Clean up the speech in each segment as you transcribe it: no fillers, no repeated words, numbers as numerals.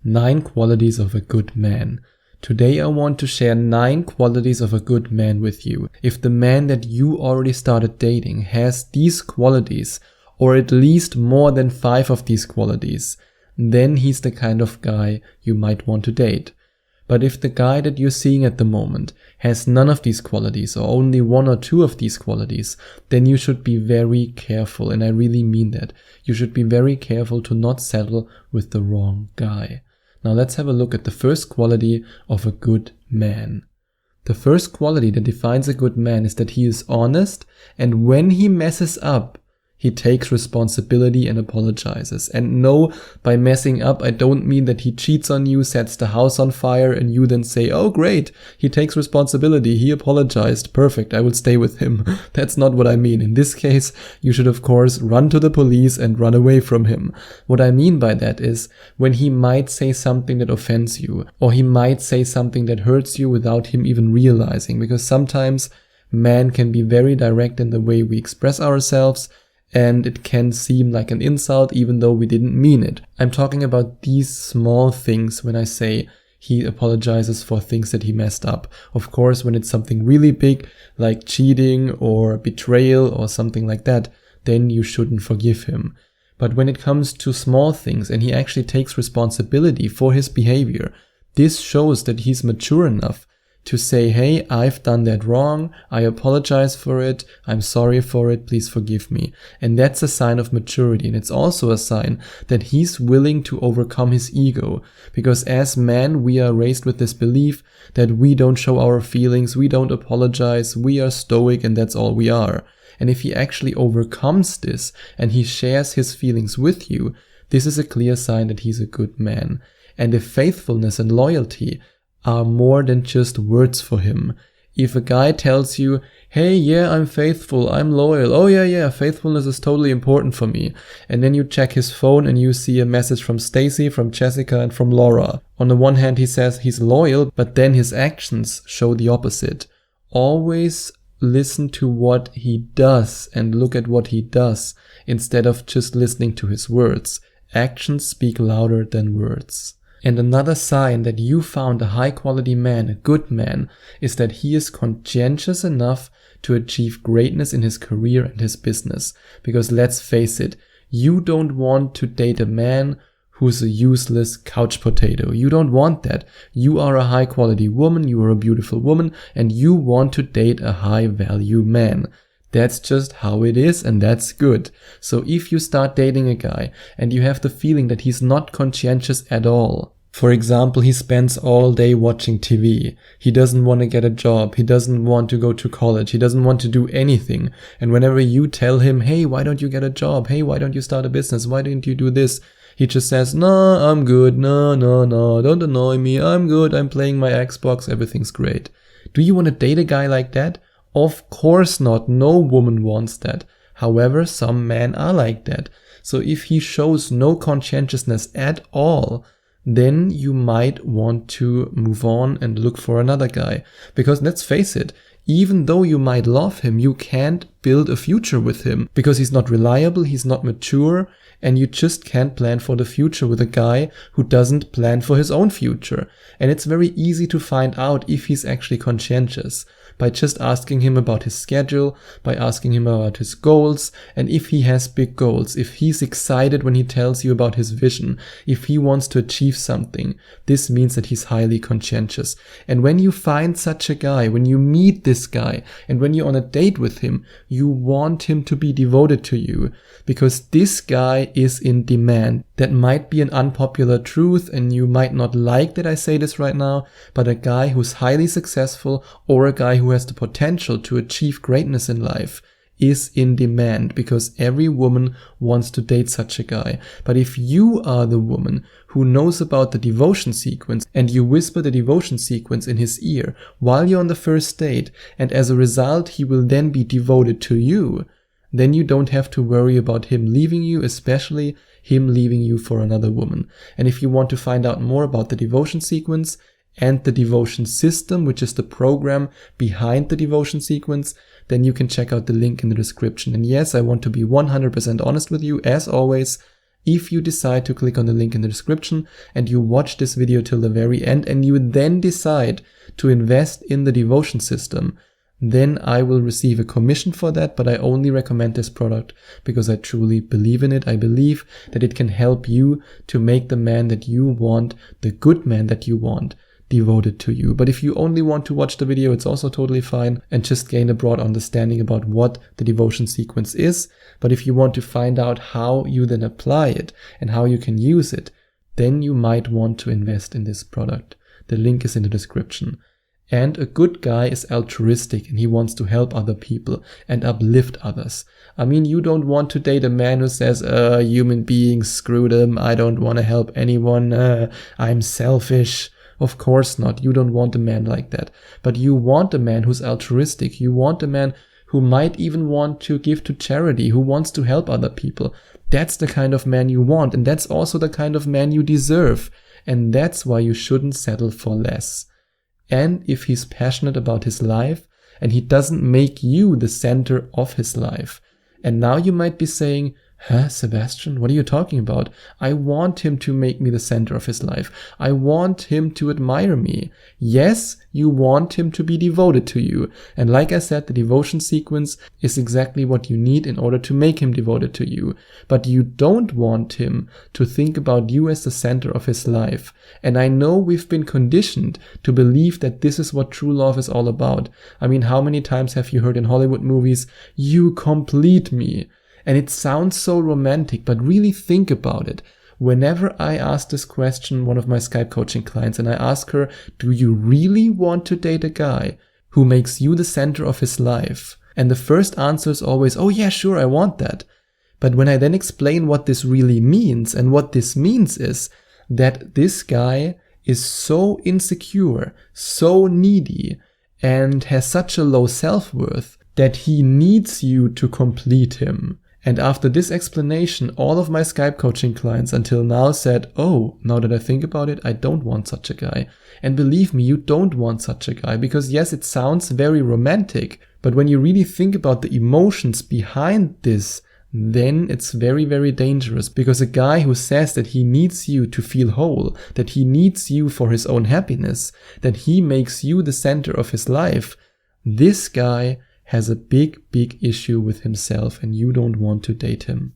9 qualities of a good man. Today I want to share 9 qualities of a good man with you. If the man that you already started dating has these qualities, or at least more than 5 of these qualities, then he's the kind of guy you might want to date. But if the guy that you're seeing at the moment has none of these qualities or only 1 or 2 of these qualities, then you should be very careful, and I really mean that. You should be very careful to not settle with the wrong guy. Now let's have a look at the first quality of a good man. The first quality that defines a good man is that he is honest, and when he messes up, he takes responsibility and apologizes. And no, by messing up, I don't mean that he cheats on you, sets the house on fire, and you then say, oh great, he takes responsibility, he apologized, perfect, I will stay with him. That's not what I mean. In this case, you should of course run to the police and run away from him. What I mean by that is when he might say something that offends you, or he might say something that hurts you without him even realizing, because sometimes men can be very direct in the way we express ourselves, and it can seem like an insult even though we didn't mean it. I'm talking about these small things when I say he apologizes for things that he messed up. Of course, when it's something really big like cheating or betrayal or something like that, then you shouldn't forgive him. But when it comes to small things and he actually takes responsibility for his behavior, this shows that he's mature enough to say, hey, I've done that wrong, I apologize for it, I'm sorry for it, please forgive me. And that's a sign of maturity, and it's also a sign that he's willing to overcome his ego. Because as men, we are raised with this belief that we don't show our feelings, we don't apologize, we are stoic, and that's all we are. And if he actually overcomes this, and he shares his feelings with you, this is a clear sign that he's a good man. And if faithfulness and loyalty are more than just words for him. If a guy tells you, hey, yeah, I'm faithful, I'm loyal, oh yeah, faithfulness is totally important for me, and then you check his phone and you see a message from Stacy, from Jessica, and from Laura. On the one hand, he says he's loyal, but then his actions show the opposite. Always listen to what he does and look at what he does instead of just listening to his words. Actions speak louder than words. And another sign that you found a high-quality man, a good man, is that he is conscientious enough to achieve greatness in his career and his business. Because let's face it, you don't want to date a man who's a useless couch potato. You don't want that. You are a high-quality woman, you are a beautiful woman, and you want to date a high-value man. That's just how it is, and that's good. So if you start dating a guy and you have the feeling that he's not conscientious at all, for example, he spends all day watching TV, he doesn't want to get a job, he doesn't want to go to college, he doesn't want to do anything, and whenever you tell him, hey, why don't you get a job, hey, why don't you start a business, why don't you do this, he just says, no, I'm good, no, don't annoy me, I'm good, I'm playing my Xbox, everything's great. Do you want to date a guy like that? Of course not, no woman wants that. However, some men are like that. So if he shows no conscientiousness at all, then you might want to move on and look for another guy. Because let's face it, even though you might love him, you can't build a future with him because he's not reliable, he's not mature, and you just can't plan for the future with a guy who doesn't plan for his own future. And it's very easy to find out if he's actually conscientious by just asking him about his schedule, by asking him about his goals, and if he has big goals, if he's excited when he tells you about his vision, if he wants to achieve something, this means that he's highly conscientious. And when you find such a guy, when you meet this guy, and when you're on a date with him, you want him to be devoted to you, because this guy is in demand. That might be an unpopular truth, and you might not like that I say this right now, but a guy who's highly successful or a guy who has the potential to achieve greatness in life is in demand, because every woman wants to date such a guy. But if you are the woman who knows about the devotion sequence and you whisper the devotion sequence in his ear while you're on the first date, and as a result he will then be devoted to you, then you don't have to worry about him leaving you, especially him leaving you for another woman. And if you want to find out more about the devotion sequence and the devotion system, which is the program behind the devotion sequence, then you can check out the link in the description. And yes, I want to be 100% honest with you, as always. If you decide to click on the link in the description and you watch this video till the very end and you then decide to invest in the devotion system, then I will receive a commission for that, but I only recommend this product because I truly believe in it. I believe that it can help you to make the man that you want, the good man that you want, devoted to you. But if you only want to watch the video, it's also totally fine and just gain a broad understanding about what the devotion sequence is. But if you want to find out how you then apply it and how you can use it, then you might want to invest in this product. The link is in the description. And a good guy is altruistic and he wants to help other people and uplift others. I mean, you don't want to date a man who says, human beings, screw them, I don't want to help anyone, I'm selfish. Of course not. You don't want a man like that. But you want a man who's altruistic. You want a man who might even want to give to charity, who wants to help other people. That's the kind of man you want. And that's also the kind of man you deserve. And that's why you shouldn't settle for less. And if he's passionate about his life and he doesn't make you the center of his life. And now you might be saying, Sebastian, what are you talking about? I want him to make me the center of his life. I want him to admire me. Yes, you want him to be devoted to you. And like I said, the devotion sequence is exactly what you need in order to make him devoted to you. But you don't want him to think about you as the center of his life. And I know we've been conditioned to believe that this is what true love is all about. I mean, how many times have you heard in Hollywood movies, you complete me? And it sounds so romantic, but really think about it. Whenever I ask this question, one of my Skype coaching clients, and I ask her, do you really want to date a guy who makes you the center of his life? And the first answer is always, oh yeah, sure, I want that. But when I then explain what this really means, and what this means is that this guy is so insecure, so needy, and has such a low self-worth that he needs you to complete him. And after this explanation, all of my Skype coaching clients until now said, oh, now that I think about it, I don't want such a guy. And believe me, you don't want such a guy because yes, it sounds very romantic, but when you really think about the emotions behind this, then it's very, very dangerous because a guy who says that he needs you to feel whole, that he needs you for his own happiness, that he makes you the center of his life, this guy has a big, big issue with himself and you don't want to date him.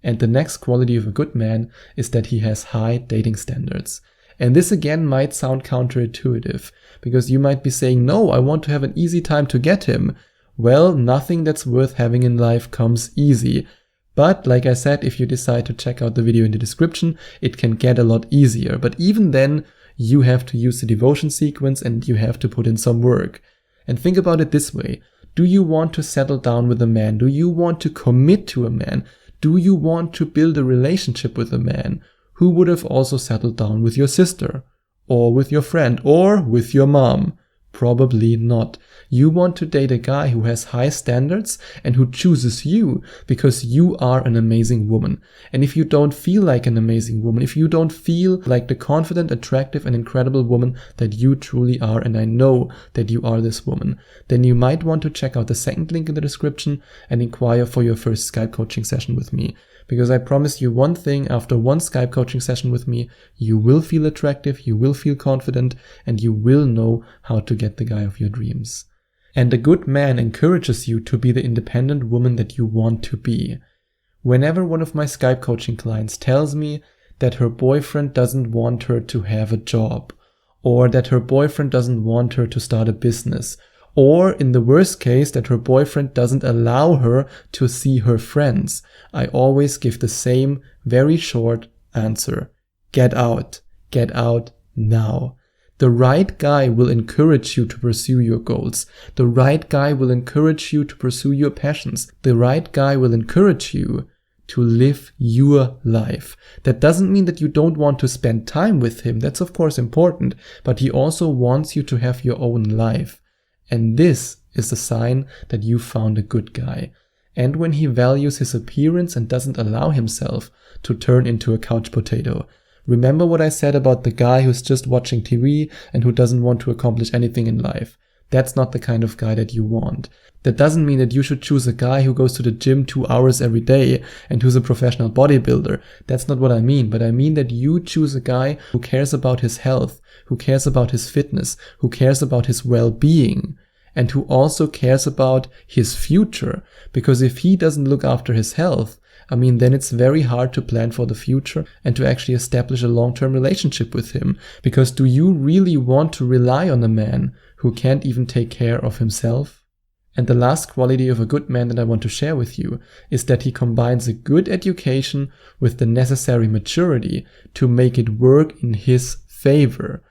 And the next quality of a good man is that he has high dating standards. And this again might sound counterintuitive because you might be saying, no, I want to have an easy time to get him. Well, nothing that's worth having in life comes easy. But like I said, if you decide to check out the video in the description, it can get a lot easier. But even then, you have to use the devotion sequence and you have to put in some work. And think about it this way. Do you want to settle down with a man? Do you want to commit to a man? Do you want to build a relationship with a man who would have also settled down with your sister or with your friend or with your mom? Probably not. You want to date a guy who has high standards and who chooses you because you are an amazing woman. And if you don't feel like an amazing woman, if you don't feel like the confident, attractive, and incredible woman that you truly are, and I know that you are this woman, then you might want to check out the second link in the description and inquire for your first Skype coaching session with me. Because I promise you one thing, after one Skype coaching session with me, you will feel attractive, you will feel confident, and you will know how to get the guy of your dreams. And a good man encourages you to be the independent woman that you want to be. Whenever one of my Skype coaching clients tells me that her boyfriend doesn't want her to have a job, or that her boyfriend doesn't want her to start a business, or in the worst case, that her boyfriend doesn't allow her to see her friends, I always give the same very short answer. Get out. Get out now. The right guy will encourage you to pursue your goals. The right guy will encourage you to pursue your passions. The right guy will encourage you to live your life. That doesn't mean that you don't want to spend time with him. That's of course important, but he also wants you to have your own life. And this is a sign that you found a good guy. And when he values his appearance and doesn't allow himself to turn into a couch potato. Remember what I said about the guy who's just watching TV and who doesn't want to accomplish anything in life. That's not the kind of guy that you want. That doesn't mean that you should choose a guy who goes to the gym 2 hours every day and who's a professional bodybuilder. That's not what I mean, but I mean that you choose a guy who cares about his health, who cares about his fitness, who cares about his well-being, and who also cares about his future. Because if he doesn't look after his health, then it's very hard to plan for the future and to actually establish a long-term relationship with him. Because do you really want to rely on a man who can't even take care of himself? And the last quality of a good man that I want to share with you is that he combines a good education with the necessary maturity to make it work in his favor.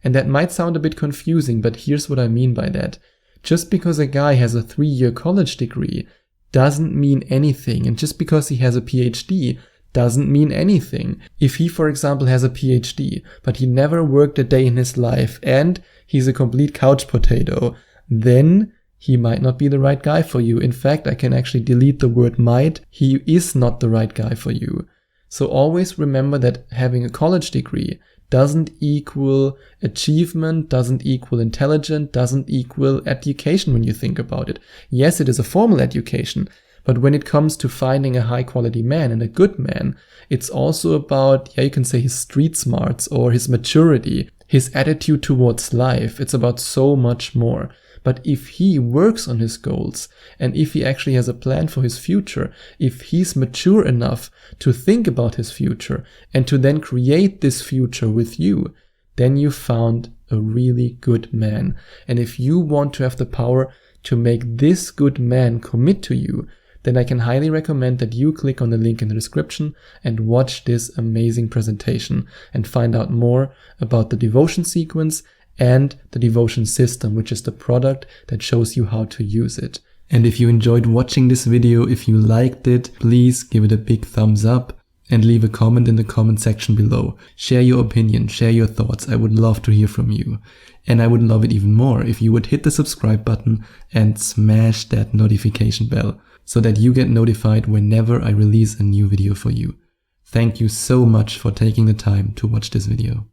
And that might sound a bit confusing, but here's what I mean by that. Just because a guy has a 3-year college degree doesn't mean anything. And just because he has a PhD doesn't mean anything. If he, for example, has a PhD, but he never worked a day in his life and he's a complete couch potato, then he might not be the right guy for you. In fact, I can actually delete the word might. He is not the right guy for you. So always remember that having a college degree doesn't equal achievement, doesn't equal intelligence, doesn't equal education when you think about it. Yes, it is a formal education, but when it comes to finding a high quality man and a good man, it's also about, you can say his street smarts or his maturity, his attitude towards life. It's about so much more. But if he works on his goals and if he actually has a plan for his future, if he's mature enough to think about his future and to then create this future with you, then you found a really good man. And if you want to have the power to make this good man commit to you, then I can highly recommend that you click on the link in the description and watch this amazing presentation and find out more about the devotion sequence and the devotion system, which is the product that shows you how to use it. And if you enjoyed watching this video, if you liked it, please give it a big thumbs up and leave a comment in the comment section below. Share your opinion, share your thoughts. I would love to hear from you. And I would love it even more if you would hit the subscribe button and smash that notification bell so that you get notified whenever I release a new video for you. Thank you so much for taking the time to watch this video.